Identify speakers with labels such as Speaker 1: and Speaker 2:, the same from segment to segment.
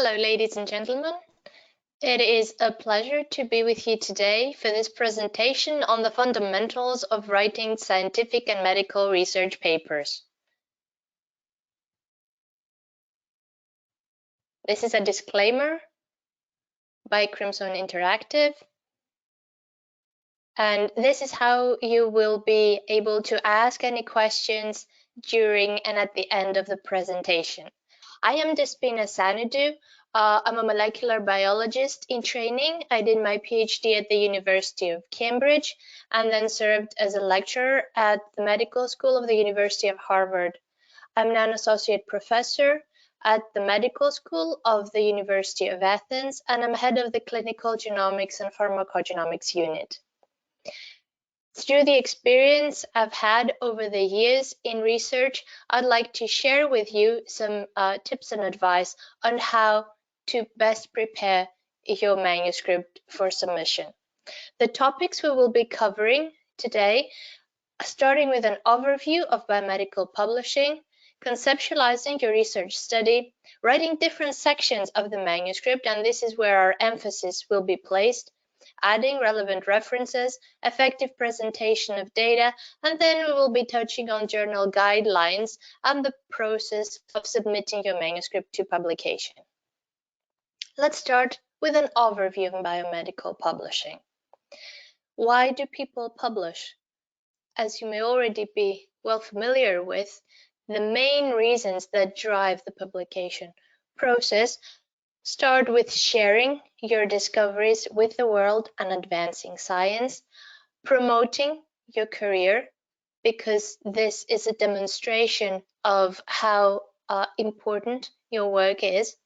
Speaker 1: Hello, ladies and gentlemen. It is a pleasure to be with you today for this presentation on the fundamentals of writing scientific and medical research papers. This is a disclaimer by Crimson Interactive, and this is how you will be able to ask any questions during and at the end of the presentation. I am Despina Sanadu. I'm a molecular biologist in training. I did my PhD at the University of Cambridge and then served as a lecturer at the Medical School of the University of Harvard. I'm now an associate professor at the Medical School of the University of Athens, and I'm head of the Clinical Genomics and Pharmacogenomics unit. Through the experience I've had over the years in research, I'd like to share with you some tips and advice on how to best prepare your manuscript for submission. The topics we will be covering today, starting with an overview of biomedical publishing, conceptualizing your research study, writing different sections of the manuscript, and this is where our emphasis will be placed, adding relevant references, effective presentation of data, and then we will be touching on journal guidelines and the process of submitting your manuscript to publication. Let's start with an overview of biomedical publishing. Why do people publish? As you may already be well familiar with, the main reasons that drive the publication process start with sharing your discoveries with the world and advancing science, promoting your career, because this is a demonstration of how important your work is,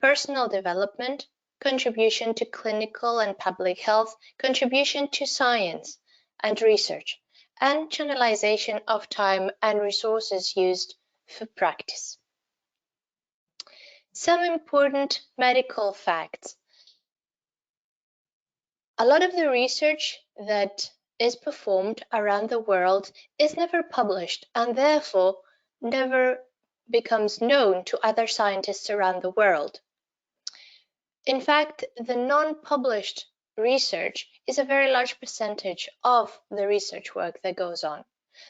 Speaker 1: personal development, contribution to clinical and public health, contribution to science and research, and channelization of time and resources used for practice. Some important medical facts. A lot of the research that is performed around the world is never published and therefore never becomes known to other scientists around the world. In fact, the non-published research is a very large percentage of the research work that goes on.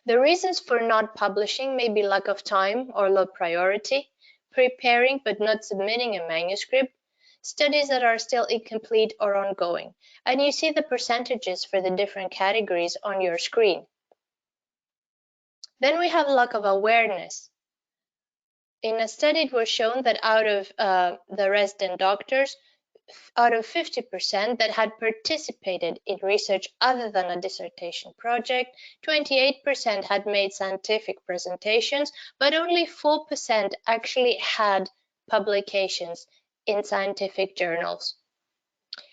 Speaker 1: The reasons for not publishing may be lack of time or low priority, preparing but not submitting a manuscript, studies that are still incomplete or ongoing, and you see the percentages for the different categories on your screen. Then we have lack of awareness. In a study, it was shown that out of the resident doctors, out of 50% that had participated in research other than a dissertation project, 28% had made scientific presentations, but only 4% actually had publications in scientific journals.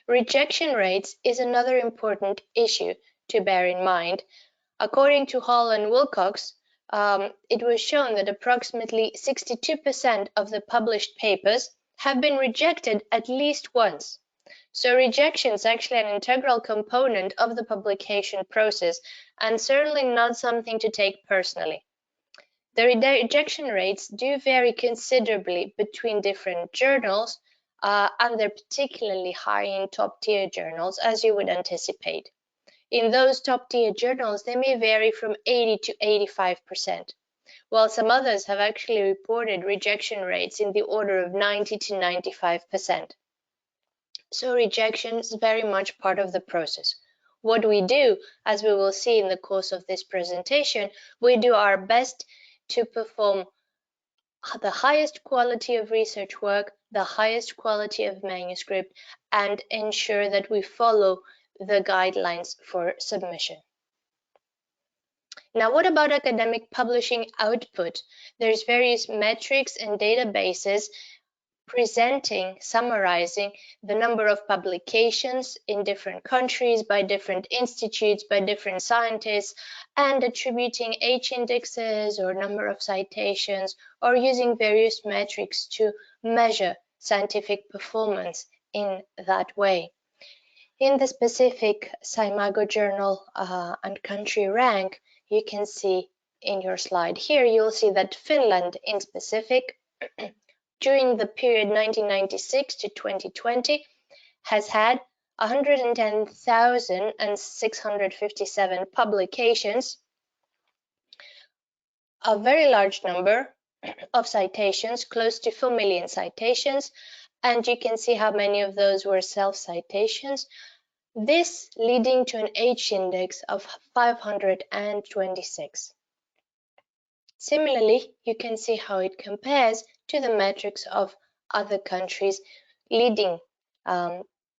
Speaker 1: Rejection rates is another important issue to bear in mind. According to Hall and Wilcox, it was shown that approximately 62% of the published papers have been rejected at least once. So rejection is actually an integral component of the publication process and certainly not something to take personally. The rejection rates do vary considerably between different journals, and they're particularly high in top-tier journals, as you would anticipate. In those top-tier journals, they may vary from 80 to 85%, while some others have actually reported rejection rates in the order of 90 to 95%. So rejection is very much part of the process. What we do, as we will see in the course of this presentation, we do our best to perform the highest quality of research work, the highest quality of manuscript, and ensure that we follow the guidelines for submission. Now, what about academic publishing output? There's various metrics and databases presenting, summarizing the number of publications in different countries by different institutes, by different scientists, and attributing H-indexes or number of citations, or using various metrics to measure scientific performance in that way. In the specific SCImago journal and country rank, you can see in your slide here, you'll see that Finland in specific during the period 1996 to 2020 has had 110,657 publications, a very large number of citations, close to 4 million citations, and you can see how many of those were self-citations, this leading to an H index of 526. Similarly, you can see how it compares to the metrics of other countries leading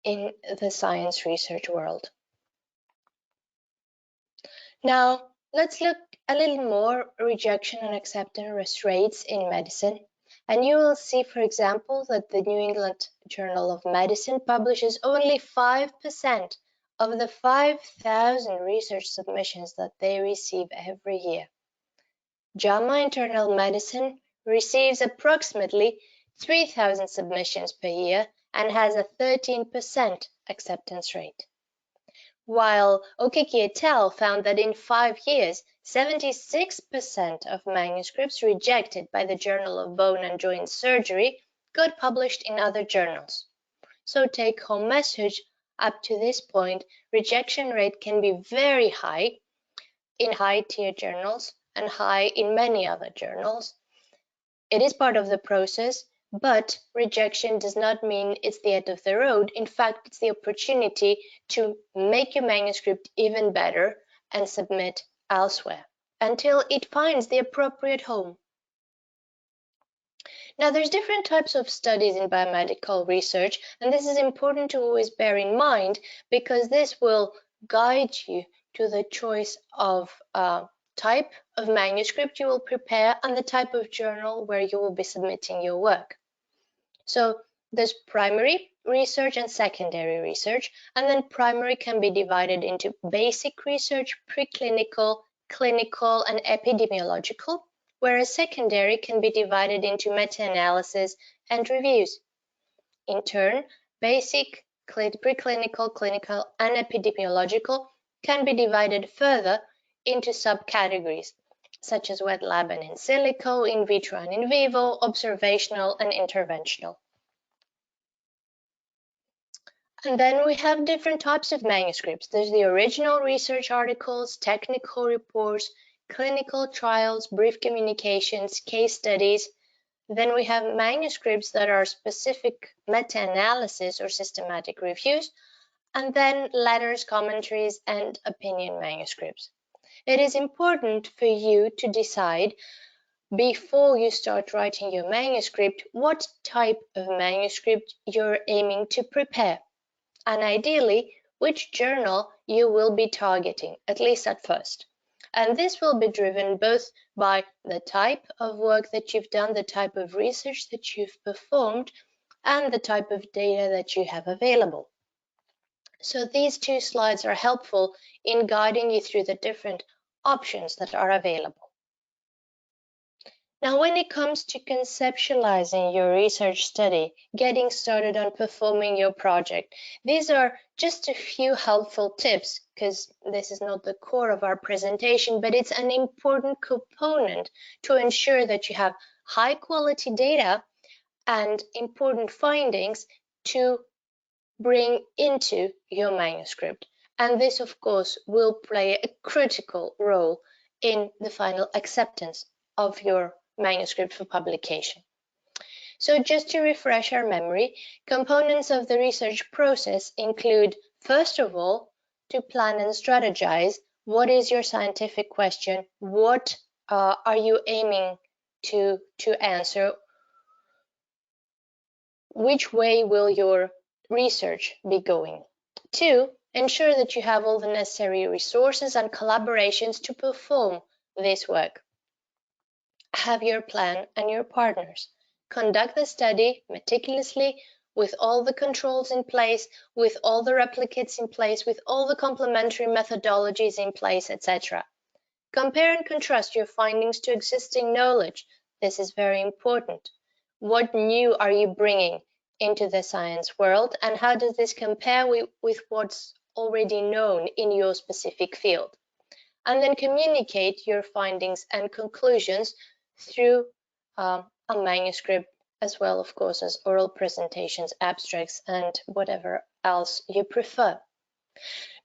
Speaker 1: in the science research world. Now, let's look a little more rejection and acceptance rates in medicine. And you will see, for example, that the New England Journal of Medicine publishes only 5% of the 5,000 research submissions that they receive every year. JAMA Internal Medicine receives approximately 3,000 submissions per year and has a 13% acceptance rate. While Okiki et al. Found that in 5 years, 76% of manuscripts rejected by the Journal of Bone and Joint Surgery got published in other journals. So take-home message, up to this point, rejection rate can be very high in high-tier journals and high in many other journals. It is part of the process, but rejection does not mean it's the end of the road. In fact, it's the opportunity to make your manuscript even better and submit elsewhere until it finds the appropriate home. Now, there's different types of studies in biomedical research, and this is important to always bear in mind because this will guide you to the choice of type of manuscript you will prepare and the type of journal where you will be submitting your work. So there's primary research and secondary research, and then primary can be divided into basic research, preclinical, clinical, and epidemiological, whereas secondary can be divided into meta-analysis and reviews. In turn, basic, preclinical, clinical, and epidemiological can be divided further into subcategories, such as wet lab and in silico, in vitro and in vivo, observational and interventional. And then we have different types of manuscripts. There's the original research articles, technical reports, clinical trials, brief communications, case studies. Then we have manuscripts that are specific meta-analysis or systematic reviews, and then letters, commentaries, and opinion manuscripts. It is important for you to decide before you start writing your manuscript what type of manuscript you're aiming to prepare, and ideally which journal you will be targeting, at least at first. And this will be driven both by the type of work that you've done, the type of research that you've performed, and the type of data that you have available. So these two slides are helpful in guiding you through the different options that are available. Now, when it comes to conceptualizing your research study, getting started on performing your project, these are just a few helpful tips because this is not the core of our presentation, but it's an important component to ensure that you have high quality data and important findings to bring into your manuscript. And this, of course, will play a critical role in the final acceptance of your manuscript for publication. So just to refresh our memory, components of the research process include, first of all, to plan and strategize. What is your scientific question? What are you aiming to answer? Which way will your research be going? 2, ensure that you have all the necessary resources and collaborations to perform this work. Have your plan and your partners. Conduct the study meticulously with all the controls in place, with all the replicates in place, with all the complementary methodologies in place, etc. Compare and contrast your findings to existing knowledge. This is very important. What new are you bringing into the science world, and how does this compare with what's already known in your specific field? And then communicate your findings and conclusions through a manuscript as well, of course, as oral presentations, abstracts, and whatever else you prefer.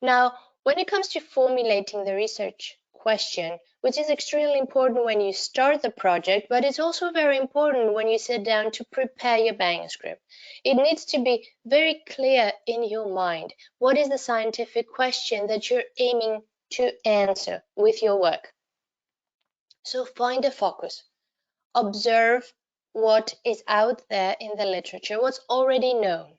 Speaker 1: Now, when it comes to formulating the research question, which is extremely important when you start the project, but it's also very important when you sit down to prepare your manuscript. It needs to be very clear in your mind. What is the scientific question that you're aiming to answer with your work? So find a focus. Observe what is out there in the literature, what's already known.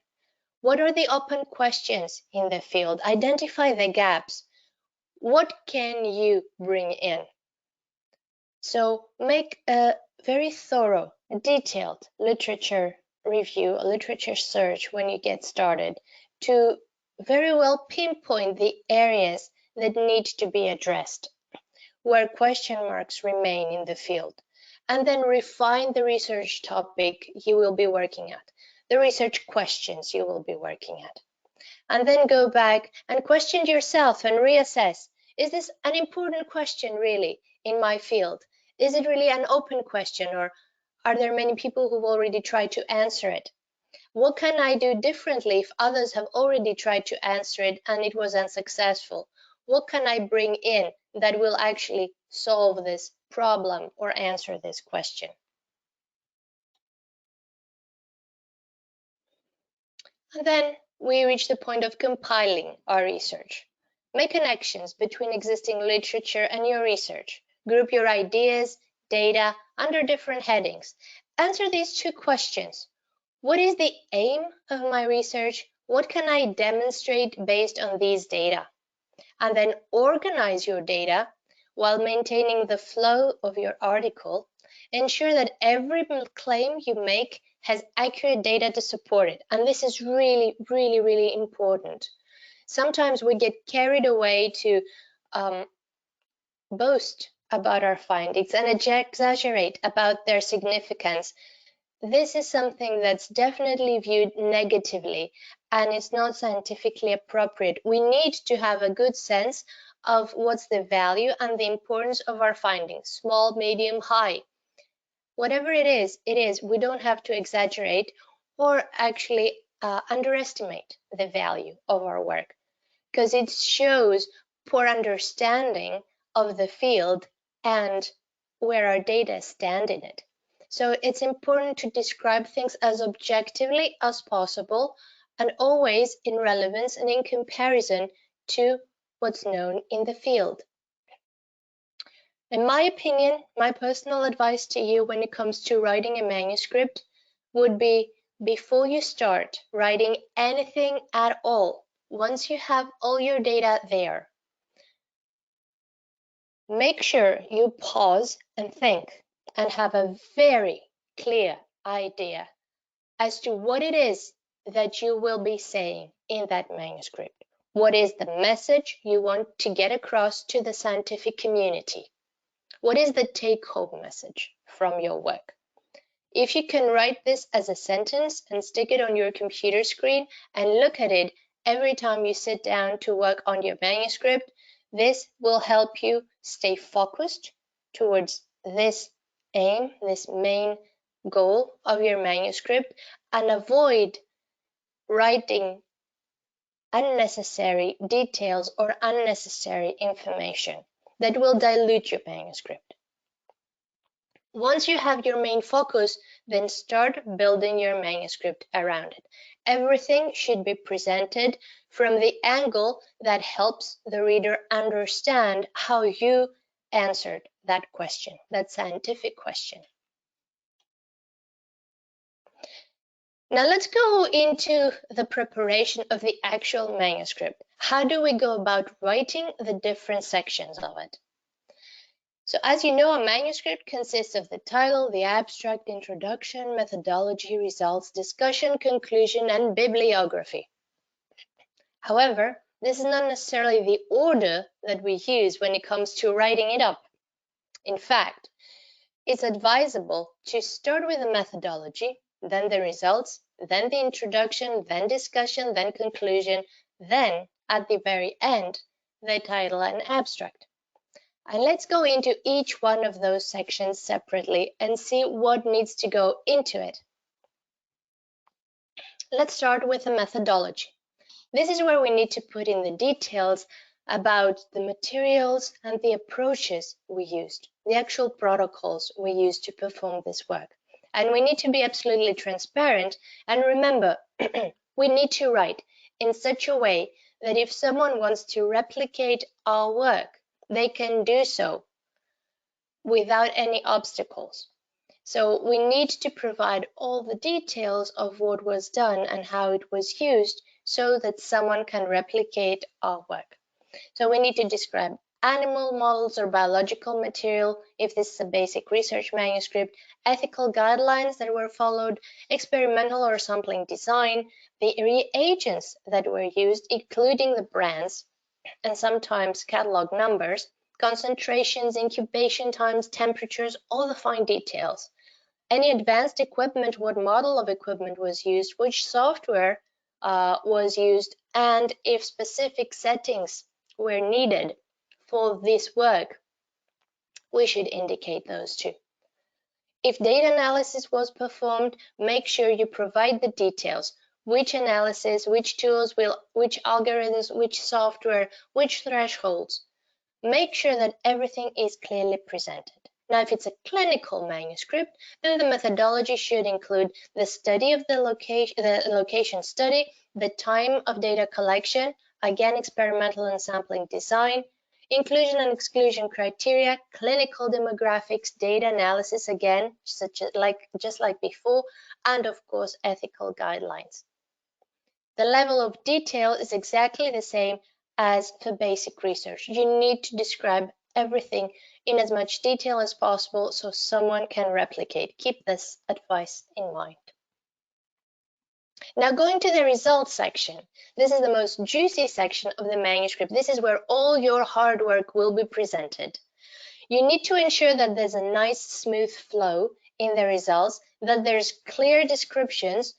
Speaker 1: What are the open questions in the field? Identify the gaps. What can you bring in? So make a very thorough, detailed literature review, a literature search when you get started to very well pinpoint the areas that need to be addressed, where question marks remain in the field, and then refine the research topic you will be working at, the research questions you will be working at. And then go back and question yourself and reassess, is this an important question really in my field? Is it really an open question, or are there many people who've already tried to answer it? What can I do differently if others have already tried to answer it and it was unsuccessful? What can I bring in that will actually solve this problem or answer this question? And then we reach the point of compiling our research. Make connections between existing literature and your research. Group your ideas, data under different headings. Answer these two questions. What is the aim of my research? What can I demonstrate based on these data? And then organize your data while maintaining the flow of your article. Ensure that every claim you make has accurate data to support it. And this is really, really, really important. Sometimes we get carried away to boast about our findings and exaggerate about their significance. This is something that's definitely viewed negatively, and it's not scientifically appropriate. We need to have a good sense of what's the value and the importance of our findings, small, medium, high. Whatever it is, we don't have to exaggerate or actually underestimate the value of our work, because it shows poor understanding of the field and where our data stand in it. So it's important to describe things as objectively as possible and always in relevance and in comparison to what's known in the field. In my opinion, my personal advice to you when it comes to writing a manuscript would be, before you start writing anything at all, once you have all your data there, make sure you pause and think and have a very clear idea as to what it is that you will be saying in that manuscript. What is the message you want to get across to the scientific community? What is the take-home message from your work? If you can write this as a sentence and stick it on your computer screen and look at it every time you sit down to work on your manuscript, this will help you stay focused towards this aim, this main goal of your manuscript, and avoid writing unnecessary details or unnecessary information that will dilute your manuscript. Once you have your main focus, then start building your manuscript around it. Everything should be presented from the angle that helps the reader understand how you answered that question, that scientific question. Now let's go into the preparation of the actual manuscript. How do we go about writing the different sections of it? So as you know, a manuscript consists of the title, the abstract, introduction, methodology, results, discussion, conclusion, and bibliography. However, this is not necessarily the order that we use when it comes to writing it up. In fact, it's advisable to start with the methodology, then the results, then the introduction, then discussion, then conclusion, then at the very end, the title and abstract. And let's go into each one of those sections separately and see what needs to go into it. Let's start with the methodology. This is where we need to put in the details about the materials and the approaches we used, the actual protocols we used to perform this work. And we need to be absolutely transparent. And remember, we need to write in such a way that if someone wants to replicate our work, they can do so without any obstacles. So we need to provide all the details of what was done and how it was used so that someone can replicate our work. So we need to describe animal models or biological material, if this is a basic research manuscript, ethical guidelines that were followed, experimental or sampling design, the reagents that were used, including the brands, and sometimes catalog numbers, concentrations, incubation times, temperatures, all the fine details. Any advanced equipment, what model of equipment was used, which software was used, and if specific settings were needed for this work, we should indicate those too. If data analysis was performed, make sure you provide the details. Which analysis, which tools, which algorithms, which software, which thresholds. Make sure that everything is clearly presented. Now, if it's a clinical manuscript, then the methodology should include the study of the location study, the time of data collection, again, experimental and sampling design, inclusion and exclusion criteria, clinical demographics, data analysis, again, just like before, and of course, ethical guidelines. The level of detail is exactly the same as for basic research. You need to describe everything in as much detail as possible so someone can replicate. Keep this advice in mind. Now going to the results section. This is the most juicy section of the manuscript. This is where all your hard work will be presented. You need to ensure that there's a nice smooth flow in the results, that there's clear descriptions,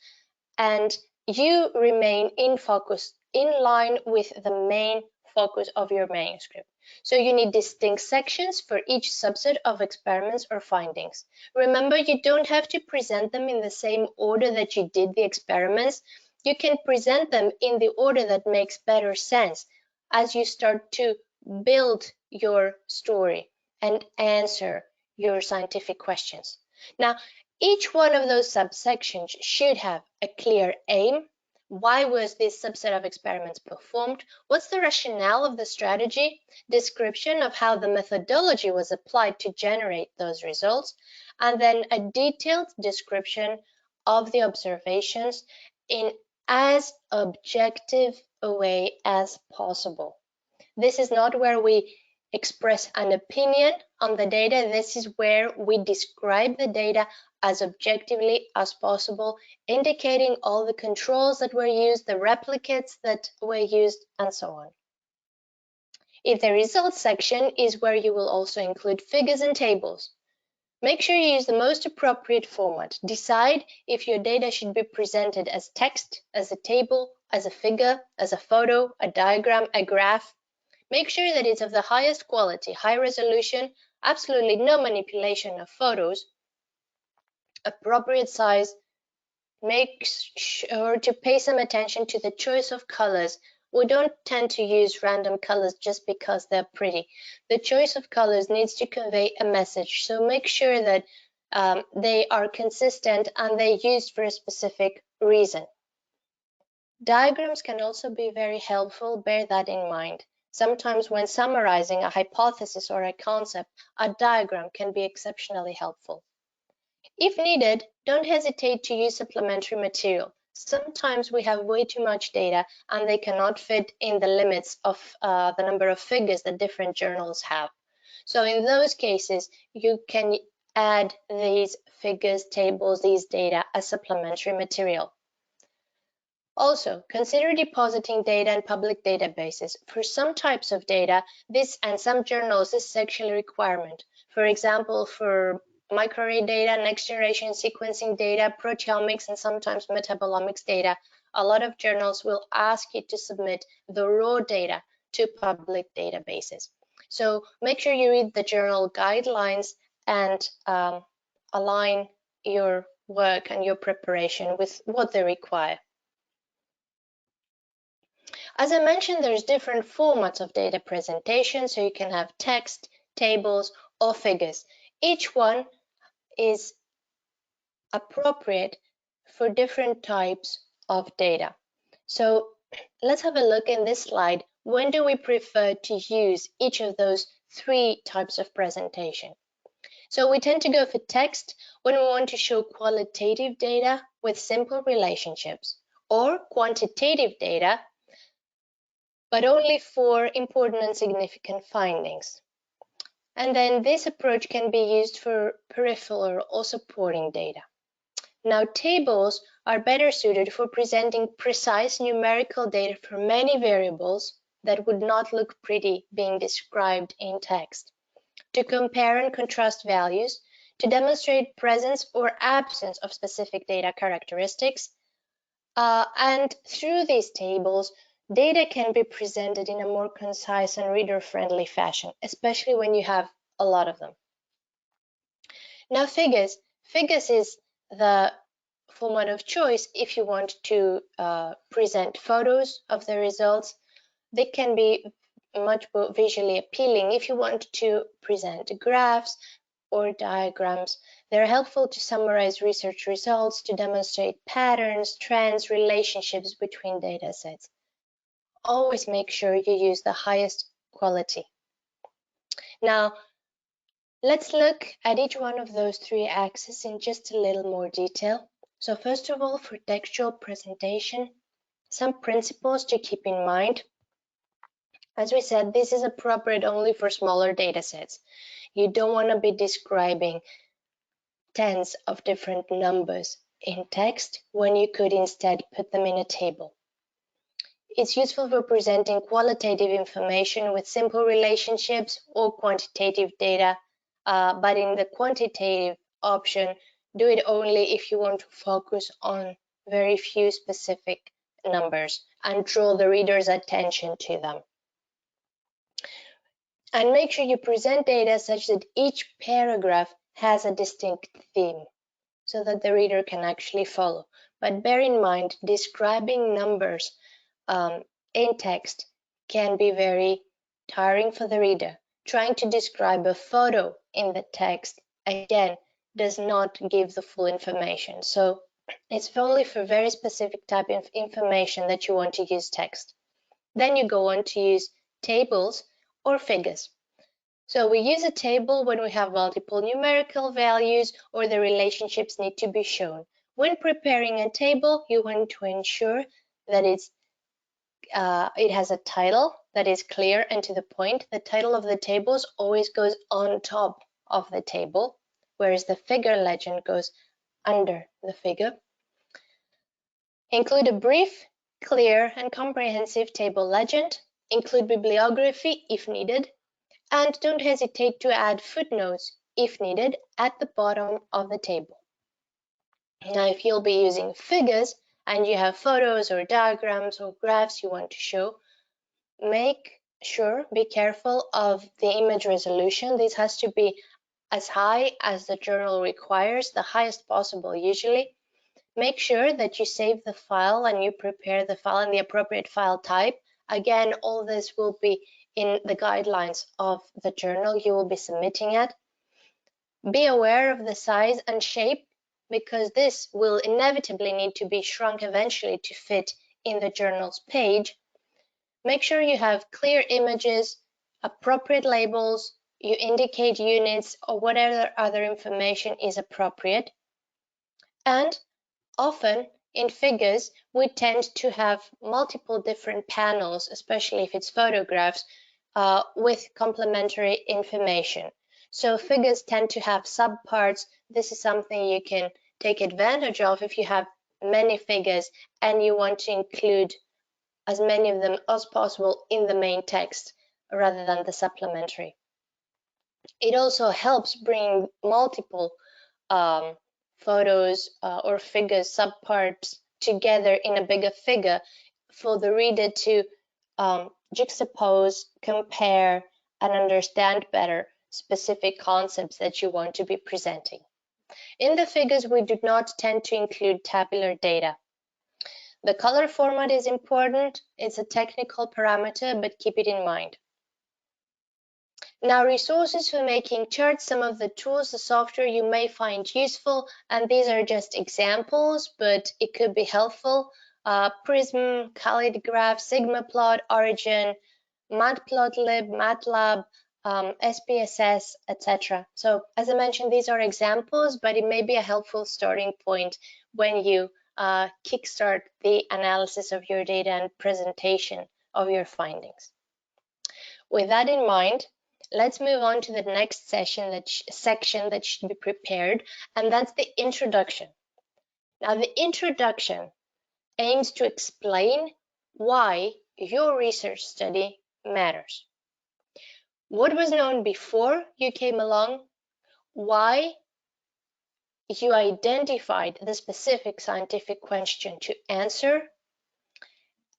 Speaker 1: and you remain in focus, in line with the main focus of your manuscript. So you need distinct sections for each subset of experiments or findings. Remember, you don't have to present them in the same order that you did the experiments. You can present them in the order that makes better sense as you start to build your story and answer your scientific questions. Now, each one of those subsections should have a clear aim. Why was this subset of experiments performed? What's the rationale of the strategy? Description of how the methodology was applied to generate those results, and then a detailed description of the observations in as objective a way as possible. This is not where we express an opinion on the data. This is where we describe the data as objectively as possible, indicating all the controls that were used, the replicates that were used, and so on. If the results section is where you will also include figures and tables. Make sure you use the most appropriate format. Decide if your data should be presented as text, as a table, as a figure, as a photo, a diagram, a graph. Make sure that it's of the highest quality, high resolution, absolutely no manipulation of photos, appropriate size. Make sure to pay some attention to the choice of colors. We don't tend to use random colors just because they're pretty. The choice of colors needs to convey a message, so make sure that they are consistent and they're used for a specific reason. Diagrams can also be very helpful, bear that in mind. Sometimes when summarizing a hypothesis or a concept, a diagram can be exceptionally helpful. If needed, don't hesitate to use supplementary material. Sometimes we have way too much data and they cannot fit in the limits of the number of figures that different journals have. So in those cases, you can add these figures, tables, these data as supplementary material. Also, consider depositing data in public databases. For some types of data, this and some journals is actually a requirement. For example, for microarray data, next-generation sequencing data, proteomics, and sometimes metabolomics data, a lot of journals will ask you to submit the raw data to public databases. So make sure you read the journal guidelines and align your work and your preparation with what they require. As I mentioned, there's different formats of data presentation, so you can have text, tables, or figures. Each one is appropriate for different types of data. So let's have a look in this slide. When do we prefer to use each of those three types of presentation? So we tend to go for text when we want to show qualitative data with simple relationships, or quantitative data, but only for important and significant findings. And then this approach can be used for peripheral or supporting data. Now, tables are better suited for presenting precise numerical data for many variables that would not look pretty being described in text, to compare and contrast values, to demonstrate presence or absence of specific data characteristics. And through these tables, data can be presented in a more concise and reader-friendly fashion, especially when you have a lot of them. Now, figures. Figures is the format of choice if you want to present photos of the results. They can be much more visually appealing if you want to present graphs or diagrams. They're helpful to summarize research results, to demonstrate patterns, trends, relationships between data sets. Always make sure you use the highest quality. Now, let's look at each one of those three axes in just a little more detail. So first of all, for textual presentation, some principles to keep in mind. As we said, this is appropriate only for smaller data sets. You don't want to be describing tens of different numbers in text when you could instead put them in a table. It's useful for presenting qualitative information with simple relationships or quantitative data, but in the quantitative option, do it only if you want to focus on very few specific numbers and draw the reader's attention to them. And make sure you present data such that each paragraph has a distinct theme so that the reader can actually follow. But bear in mind, describing numbers in text can be very tiring for the reader. Trying to describe a photo in the text, again, does not give the full information. So it's only for very specific type of information that you want to use text. Then you go on to use tables or figures. So we use a table when we have multiple numerical values or the relationships need to be shown. When preparing a table, you want to ensure that it has a title that is clear and to the point. The title of the tables always goes on top of the table, whereas the figure legend goes under the figure. Include a brief, clear, and comprehensive table legend. Include bibliography if needed. And don't hesitate to add footnotes if needed at the bottom of the table. Now, if you'll be using figures and you have photos or diagrams or graphs you want to show, be careful of the image resolution. This has to be as high as the journal requires, the highest possible usually. Make sure that you save the file and you prepare the file in the appropriate file type. Again, all this will be in the guidelines of the journal you will be submitting it. Be aware of the size and shape because this will inevitably need to be shrunk eventually to fit in the journal's page. Make sure you have clear images, appropriate labels, you indicate units or whatever other information is appropriate. And often in figures, we tend to have multiple different panels, especially if it's photographs, with complementary information. So figures tend to have subparts. This is something you can take advantage of if you have many figures and you want to include as many of them as possible in the main text rather than the supplementary. It also helps bring multiple photos or figures, subparts together in a bigger figure for the reader to juxtapose, compare, and understand better specific concepts that you want to be presenting. In the figures, we do not tend to include tabular data. The color format is important. It's a technical parameter, but keep it in mind. Now, resources for making charts, some of the tools, the software you may find useful, and these are just examples, but it could be helpful. Prism, CalidGraph, SigmaPlot, Origin, Matplotlib, MATLAB, SPSS, etc. So as I mentioned, these are examples, but it may be a helpful starting point when you kickstart the analysis of your data and presentation of your findings. With that in mind, let's move on to the next section that should be prepared, and that's the introduction. Now, the introduction aims to explain why your research study matters. What was known before you came along, why you identified the specific scientific question to answer,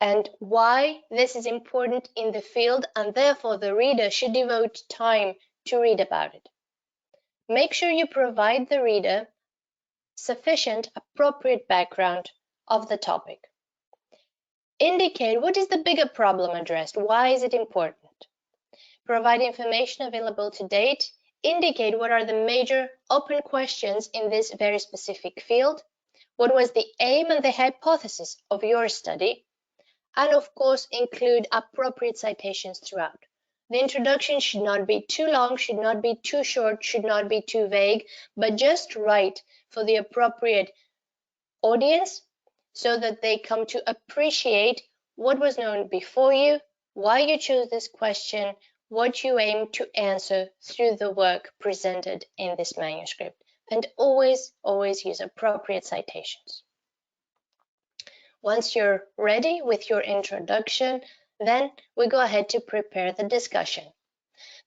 Speaker 1: and why this is important in the field, and therefore the reader should devote time to read about it. Make sure you provide the reader sufficient, appropriate background of the topic. Indicate what is the bigger problem addressed, why is it important. Provide information available to date. Indicate what are the major open questions in this very specific field. What was the aim and the hypothesis of your study? And of course, include appropriate citations throughout. The introduction should not be too long, should not be too short, should not be too vague, but just right for the appropriate audience so that they come to appreciate what was known before you, why you chose this question, what you aim to answer through the work presented in this manuscript. And always use appropriate citations. Once you're ready with your introduction, then we go ahead to prepare the discussion.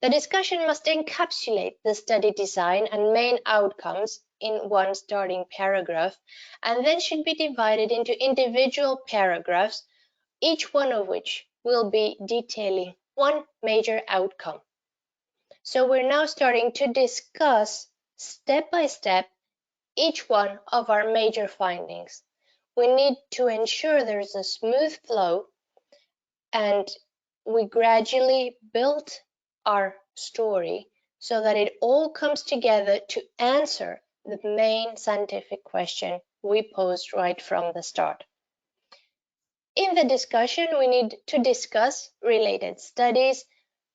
Speaker 1: The discussion must encapsulate the study design and main outcomes in one starting paragraph, and then should be divided into individual paragraphs, each one of which will be detailing one major outcome. So we're now starting to discuss step by step each one of our major findings. We need to ensure there's a smooth flow, and we gradually build our story so that it all comes together to answer the main scientific question we posed right from the start. In the discussion, we need to discuss related studies,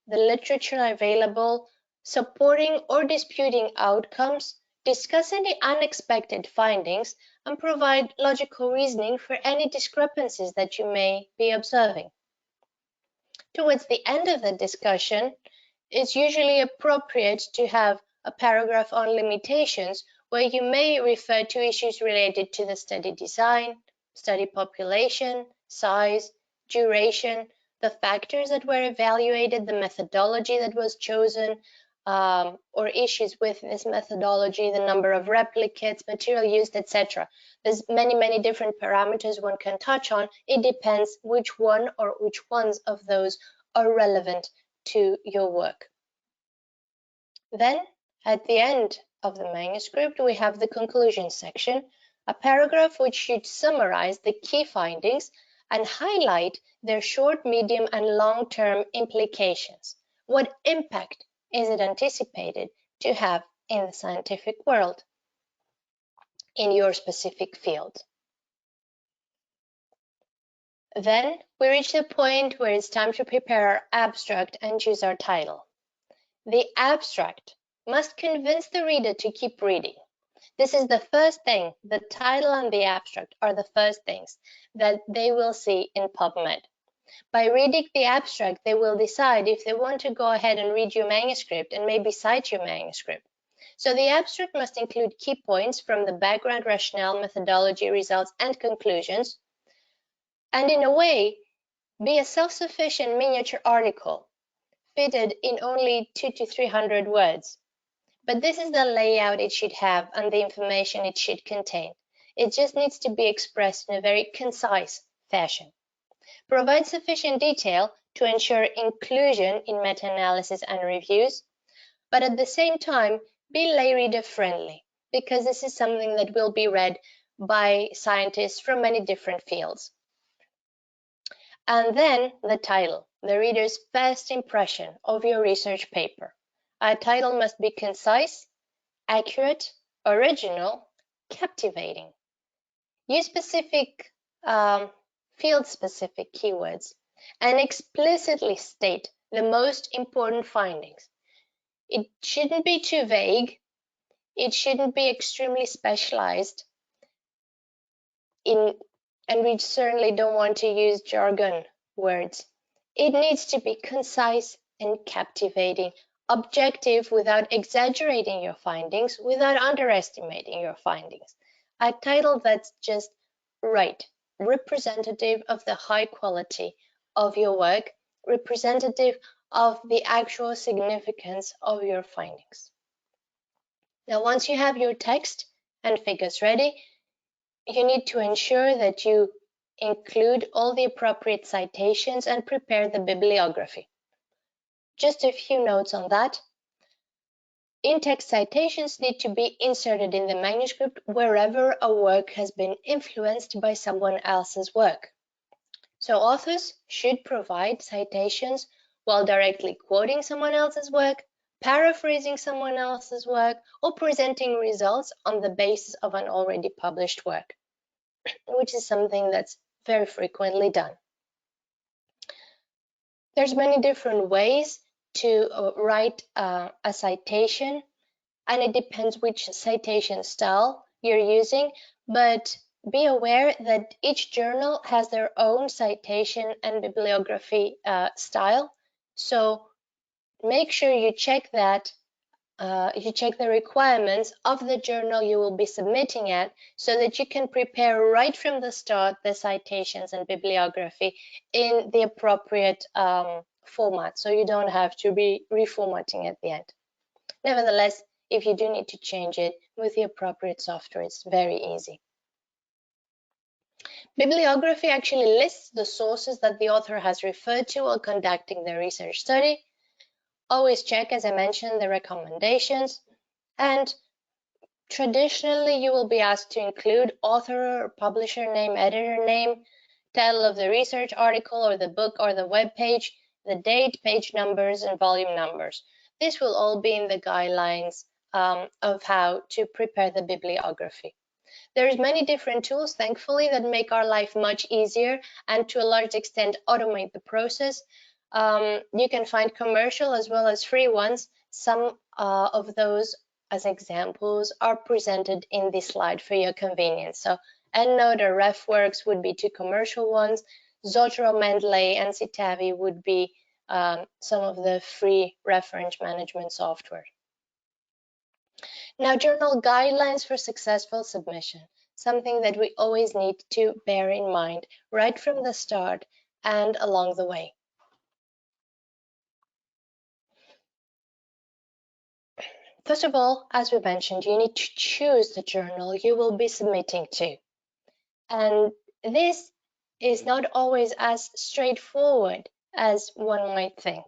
Speaker 1: the literature available, supporting or disputing outcomes, discuss any unexpected findings, and provide logical reasoning for any discrepancies that you may be observing. Towards the end of the discussion, it's usually appropriate to have a paragraph on limitations where you may refer to issues related to the study design, study population, size, duration, the factors that were evaluated, the methodology that was chosen, or issues with this methodology, the number of replicates, material used, etc. There's many different parameters one can touch on. It depends which one or which ones of those are relevant to your work. Then, at the end of the manuscript, we have the conclusion section, a paragraph which should summarize the key findings and highlight their short, medium, and long-term implications. What impact is it anticipated to have in the scientific world, in your specific field? Then we reach the point where it's time to prepare our abstract and choose our title. The abstract must convince the reader to keep reading. This is the first thing. The title and the abstract are the first things that they will see in PubMed. By reading the abstract, they will decide if they want to go ahead and read your manuscript and maybe cite your manuscript. So the abstract must include key points from the background, rationale, methodology, results, and conclusions, and in a way, be a self-sufficient miniature article, fitted in only 200 to 300 words. But this is the layout it should have and the information it should contain. It just needs to be expressed in a very concise fashion. Provide sufficient detail to ensure inclusion in meta-analysis and reviews, but at the same time, be lay reader friendly, because this is something that will be read by scientists from many different fields. And then the title, the reader's first impression of your research paper. A title must be concise, accurate, original, captivating. Use specific, field-specific keywords and explicitly state the most important findings. It shouldn't be too vague. It shouldn't be extremely specialized and we certainly don't want to use jargon words. It needs to be concise and captivating, objective without exaggerating your findings, without underestimating your findings. A title that's just right, representative of the high quality of your work, representative of the actual significance of your findings. Now, once you have your text and figures ready, you need to ensure that you include all the appropriate citations and prepare the bibliography. Just a few notes on that. In-text citations need to be inserted in the manuscript wherever a work has been influenced by someone else's work. So authors should provide citations while directly quoting someone else's work, paraphrasing someone else's work, or presenting results on the basis of an already published work, which is something that's very frequently done. There's many different ways to write a citation, and it depends which citation style you're using, but be aware that each journal has their own citation and bibliography style. So make sure you check that, you check the requirements of the journal you will be submitting at so that you can prepare right from the start the citations and bibliography in the appropriate format, so you don't have to be reformatting at the end. Nevertheless, if you do need to change it with the appropriate software, it's very easy. Bibliography actually lists the sources that the author has referred to while conducting the research study. Always check, as I mentioned, the recommendations, and traditionally you will be asked to include author or publisher name, editor name, title of the research article or the book or the web page, the date, page numbers, and volume numbers. This will all be in the guidelines of how to prepare the bibliography. There's many different tools, thankfully, that make our life much easier and to a large extent automate the process. You can find commercial as well as free ones. Some of those as examples are presented in this slide for your convenience. So EndNote or RefWorks would be two commercial ones. Zotero, Mendeley, and Citavi would be some of the free reference management software. Now, journal guidelines for successful submission, something that we always need to bear in mind right from the start and along the way. First of all, as we mentioned, you need to choose the journal you will be submitting to. And this is not always as straightforward as one might think.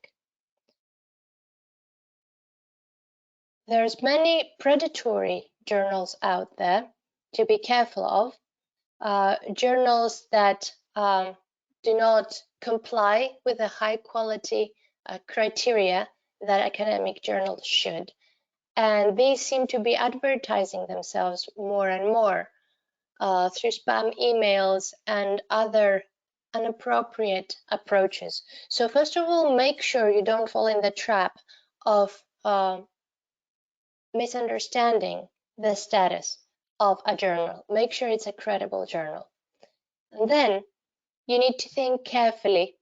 Speaker 1: There's many predatory journals out there to be careful of, journals that do not comply with the high quality criteria that academic journals should. And these seem to be advertising themselves more and more through spam emails and other inappropriate approaches. So first of all, make sure you don't fall in the trap of misunderstanding the status of a journal. Make sure it's a credible journal. And then you need to think carefully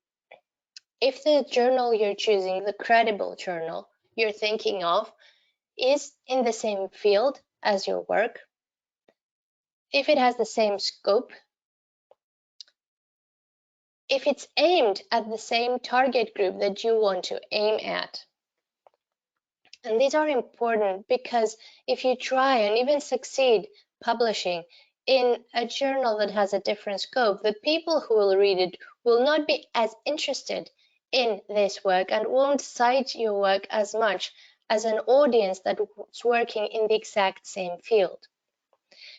Speaker 1: if the journal you're choosing, the credible journal you're thinking of, is in the same field as your work, if it has the same scope, if it's aimed at the same target group that you want to aim at. And these are important because if you try and even succeed publishing in a journal that has a different scope, the people who will read it will not be as interested in this work and won't cite your work as much as an audience that's working in the exact same field.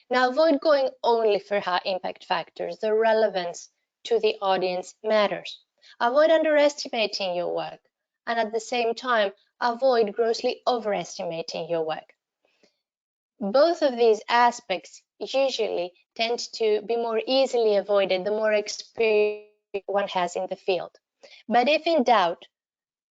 Speaker 1: Now, avoid going only for high impact factors. The relevance to the audience matters. Avoid underestimating your work, and at the same time, avoid grossly overestimating your work. Both of these aspects usually tend to be more easily avoided the more experience one has in the field. But if in doubt,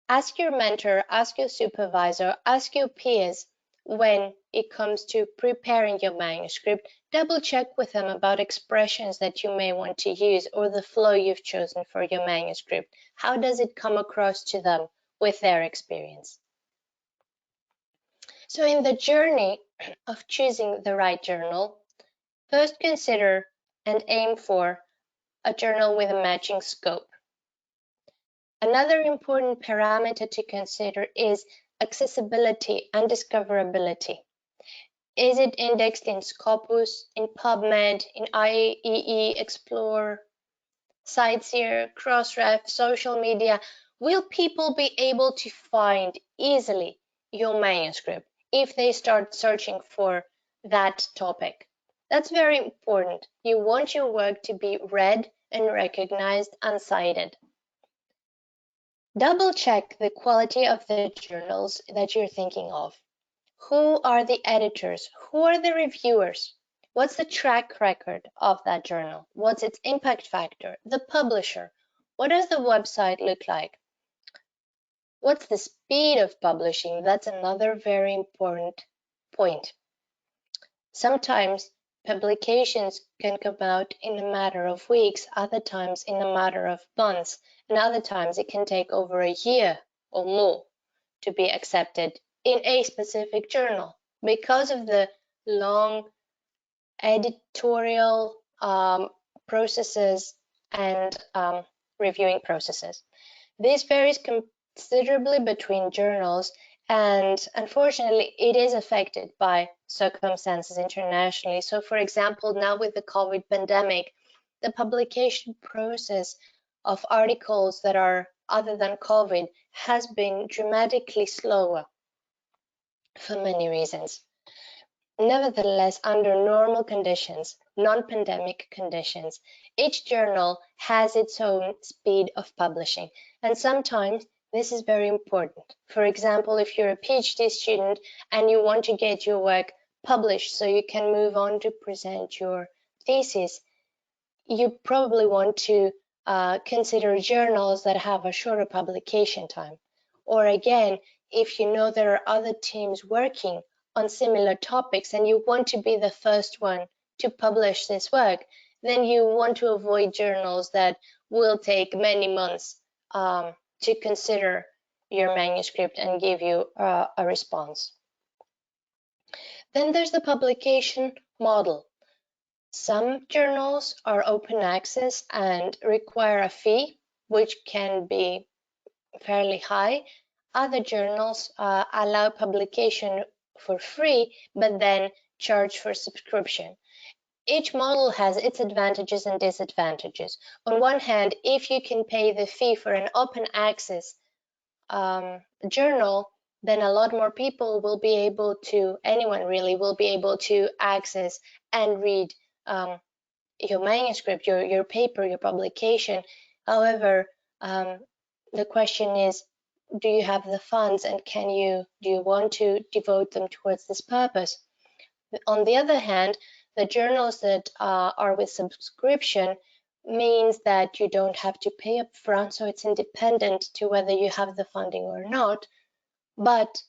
Speaker 1: ask your mentor, ask your supervisor, ask your peers when it comes to preparing your manuscript. Double check with them about expressions that you may want to use or the flow you've chosen for your manuscript. How does it come across to them with their experience? So in the journey of choosing the right journal, first consider and aim for a journal with a matching scope. Another important parameter to consider is accessibility and discoverability. Is it indexed in Scopus, in PubMed, in IEE Explorer, CiteSeer, Crossref, social media? Will people be able to find easily your manuscript if they start searching for that topic? That's very important. You want your work to be read and recognized and cited. Double check the quality of the journals that you're thinking of. Who are the editors? Who are the reviewers? What's the track record of that journal? What's its impact factor? The publisher. What does the website look like? What's the speed of publishing? That's another very important point. Sometimes publications can come out in a matter of weeks, other times in a matter of months, and other times it can take over a year or more to be accepted in a specific journal because of the long editorial processes and reviewing processes. This varies considerably between journals, and unfortunately, it is affected by circumstances internationally. So, for example, now with the COVID pandemic, the publication process of articles that are other than COVID has been dramatically slower for many reasons. Nevertheless, under normal conditions, non-pandemic conditions, each journal has its own speed of publishing, and sometimes this is very important. For example, if you're a PhD student and you want to get your work published so you can move on to present your thesis, you probably want to consider journals that have a shorter publication time. Or again, if you know there are other teams working on similar topics and you want to be the first one to publish this work, then you want to avoid journals that will take many months to consider your manuscript and give you a response. Then there's the publication model. Some journals are open access and require a fee, which can be fairly high. Other journals allow publication for free, but then charge for subscription. Each model has its advantages and disadvantages. On one hand, if you can pay the fee for an open access journal, then a lot more people will be able to, anyone really, will be able to access and read your manuscript, your paper, your publication. However, the question is, do you have the funds and do you want to devote them towards this purpose? On the other hand, the journals that are with subscription means that you don't have to pay up front, so it's independent to whether you have the funding or not, but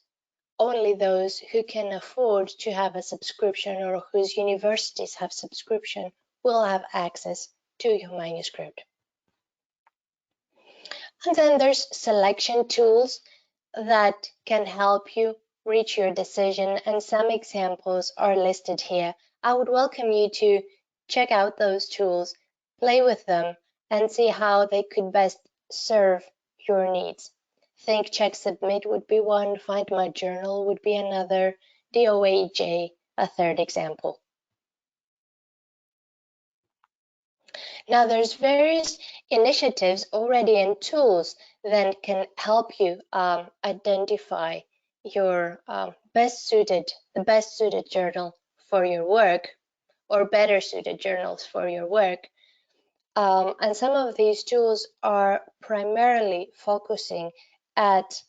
Speaker 1: only those who can afford to have a subscription or whose universities have subscription will have access to your manuscript. And then there's selection tools that can help you reach your decision, and some examples are listed here. I would welcome you to check out those tools, play with them, and see how they could best serve your needs. Think, Check, Submit would be one, Find My Journal would be another, DOAJ a third example. Now, there's various initiatives already and tools that can help you identify your the best suited journal for your work or better suited journals for your work. And some of these tools are primarily focusing at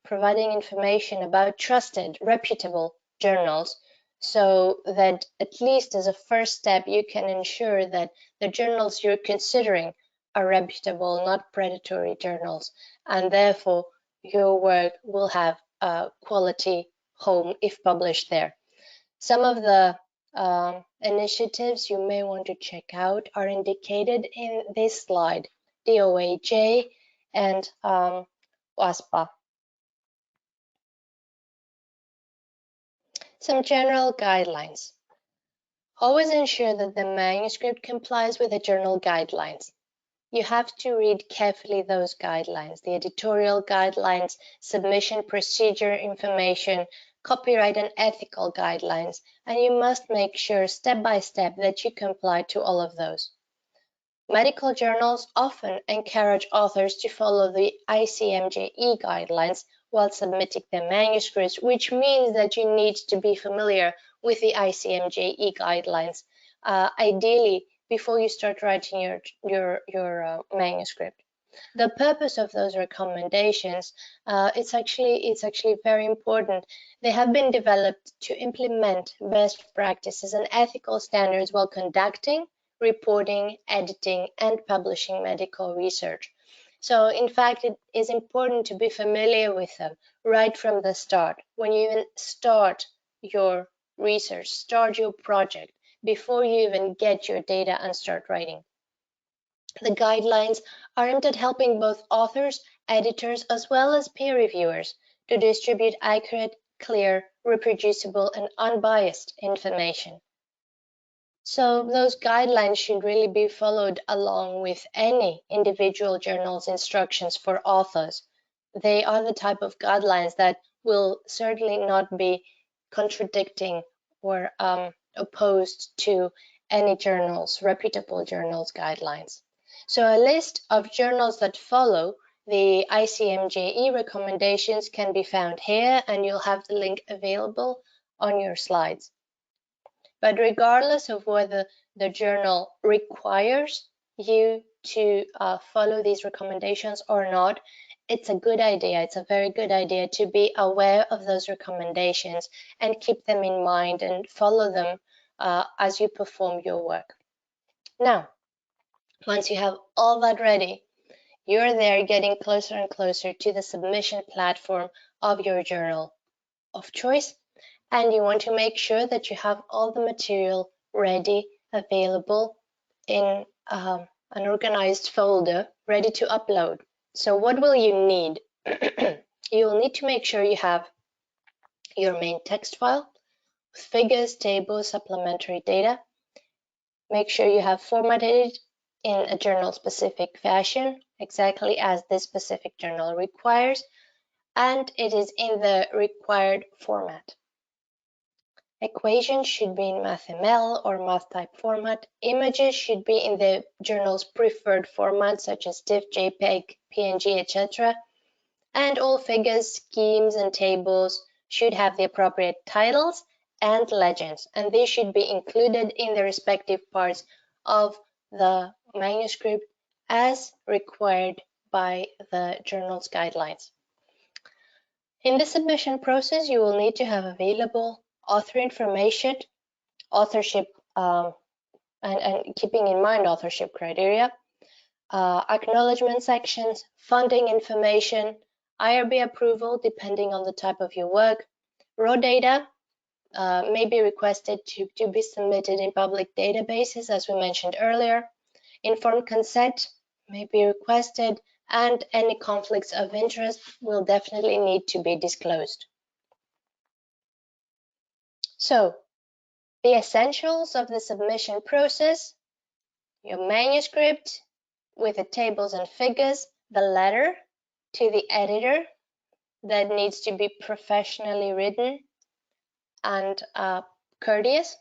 Speaker 1: providing information about trusted, reputable journals, so that at least as a first step, you can ensure that the journals you're considering are reputable, not predatory journals, and therefore your work will have a quality home if published there. Some of the initiatives you may want to check out are indicated in this slide: DOAJ and WASPA. Some general guidelines. Always ensure that the manuscript complies with the journal guidelines. You have to read carefully those guidelines, the editorial guidelines, submission procedure information, copyright and ethical guidelines, and you must make sure step by step that you comply to all of those. Medical journals often encourage authors to follow the ICMJE guidelines while submitting their manuscripts, which means that you need to be familiar with the ICMJE guidelines, ideally before you start writing your manuscript. The purpose of those recommendations, it's actually very important. They have been developed to implement best practices and ethical standards while conducting, reporting, editing, and publishing medical research. So in fact, it is important to be familiar with them right from the start. When you even start your research, start your project, before you even get your data and start writing. The guidelines are aimed at helping both authors, editors, as well as peer reviewers to distribute accurate, clear, reproducible, and unbiased information. So those guidelines should really be followed along with any individual journal's instructions for authors. They are the type of guidelines that will certainly not be contradicting or opposed to any reputable journals' guidelines. So a list of journals that follow the ICMJE recommendations can be found here, and you'll have the link available on your slides. But regardless of whether the journal requires you to follow these recommendations or not, it's a good idea. It's a very good idea to be aware of those recommendations and keep them in mind and follow them as you perform your work. Now, once you have all that ready, you're there getting closer and closer to the submission platform of your journal of choice, and you want to make sure that you have all the material ready, available in an organized folder, ready to upload. So what will you need? You will need to make sure you have your main text file, figures, tables, supplementary data. Make sure you have formatted it in a journal-specific fashion, exactly as this specific journal requires, and it is in the required format. Equations should be in MathML or MathType format. Images should be in the journal's preferred format, such as TIFF, JPEG, PNG, etc. And all figures, schemes, and tables should have the appropriate titles and legends, and they should be included in the respective parts of the manuscript as required by the journal's guidelines. In the submission process, you will need to have available author information, authorship, and keeping in mind authorship criteria, acknowledgement sections, funding information, IRB approval depending on the type of your work. Raw data may be requested to be submitted in public databases, as we mentioned earlier. Informed consent may be requested, and any conflicts of interest will definitely need to be disclosed. So, the essentials of the submission process: your manuscript with the tables and figures, the letter to the editor that needs to be professionally written and courteous,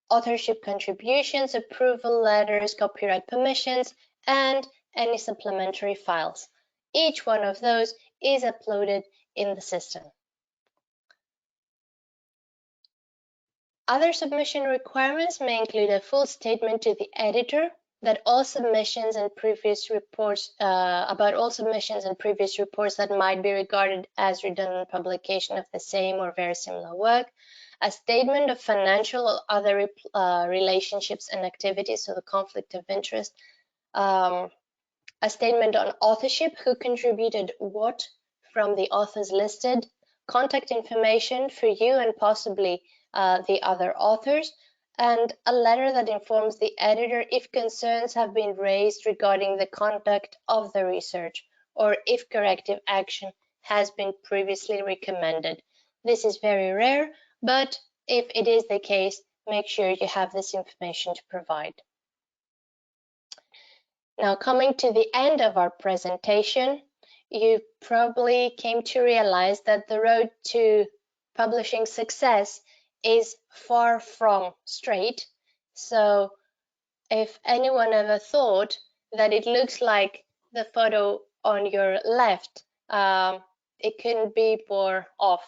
Speaker 1: authorship contributions, approval letters, copyright permissions, and any supplementary files. Each one of those is uploaded in the system. Other submission requirements may include a full statement to the editor that all submissions and previous reports about all submissions and previous reports that might be regarded as redundant publication of the same or very similar work, a statement of financial or other relationships and activities, so the conflict of interest, a statement on authorship, who contributed what from the authors listed, contact information for you and possibly the other authors, and a letter that informs the editor if concerns have been raised regarding the conduct of the research or if corrective action has been previously recommended. This is very rare, but if it is the case, make sure you have this information to provide. Now, coming to the end of our presentation, you probably came to realize that the road to publishing success is far from straight. So if anyone ever thought that it looks like the photo on your left, it couldn't be more off.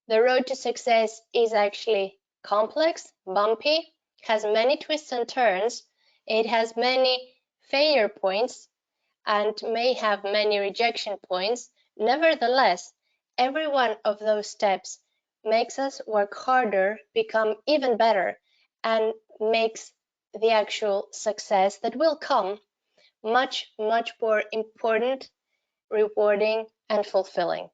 Speaker 1: The road to success is actually complex, bumpy, has many twists and turns. It has many failure points and may have many rejection points. Nevertheless, every one of those steps makes us work harder, become even better, and makes the actual success that will come much, much more important, rewarding, and fulfilling.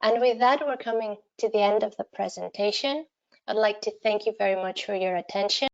Speaker 1: And with that, we're coming to the end of the presentation. I'd like to thank you very much for your attention.